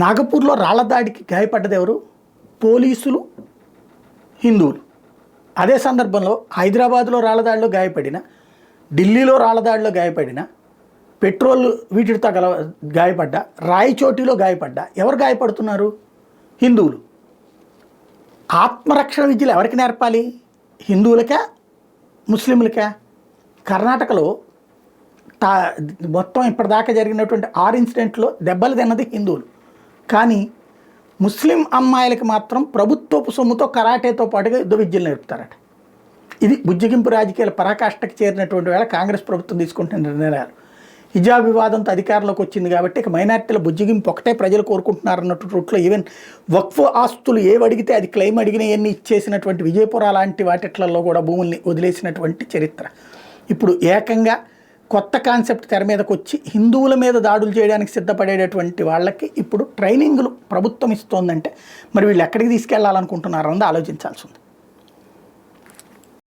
నాగపూర్లో రాళ్ల దాడికి గాయపడ్డది ఎవరు? పోలీసులు, హిందువులు. అదే సందర్భంలో హైదరాబాద్లో రాళ్ల దాడిలో గాయపడిన, ఢిల్లీలో రాళ్ల దాడిలో గాయపడిన, పెట్రోల్ వీటితో గాయపడ్డా, రాయచోటిలో గాయపడ్డా ఎవరు గాయపడుతున్నారు? హిందువులు. ఆత్మరక్షణ విద్యలు ఎవరికి నేర్పాలి? హిందువులకా, ముస్లింలకా? కర్ణాటకలో మొత్తం ఇప్పటిదాకా జరిగినటువంటి 6 ఇన్సిడెంట్లో దెబ్బలు తిన్నది హిందువులు. కానీ ముస్లిం అమ్మాయిలకి మాత్రం ప్రభుత్వపు సొమ్ముతో కరాటేతో పాటుగా యుద్ధ విద్యలు నేర్పుతారట. ఇది బుజ్జగింపు రాజకీయాల పరాకాష్ఠకు చేరినటువంటి వేళ కాంగ్రెస్ ప్రభుత్వం తీసుకుంటున్న నిర్ణయాలు. హిజాబ్ వివాదంతో అధికారంలోకి వచ్చింది కాబట్టి ఇక మైనార్టీల బుజ్జగింపు ఒకటే ప్రజలు కోరుకుంటున్నారన్నట్టు రూట్లో ఈవెన్ వక్ఫ్ ఆస్తులు ఏవి అడిగితే అది క్లెయిమ్ అడిగినవన్నీ ఇచ్చేసినటువంటి విజయపుర లాంటి వాటిట్లలో కూడా భూముల్ని వదిలేసినటువంటి చరిత్ర. ఇప్పుడు ఏకంగా కొత్త కాన్సెప్ట్ తెర మీదకి వచ్చి హిందువుల మీద దాడులు చేయడానికి సిద్ధపడేటటువంటి వాళ్ళకి ఇప్పుడు ట్రైనింగ్లు ప్రభుత్వం ఇస్తోందంటే మరి వీళ్ళు ఎక్కడికి తీసుకెళ్లాలనుకుంటున్నారన్నది ఆలోచించాల్సి ఉంది.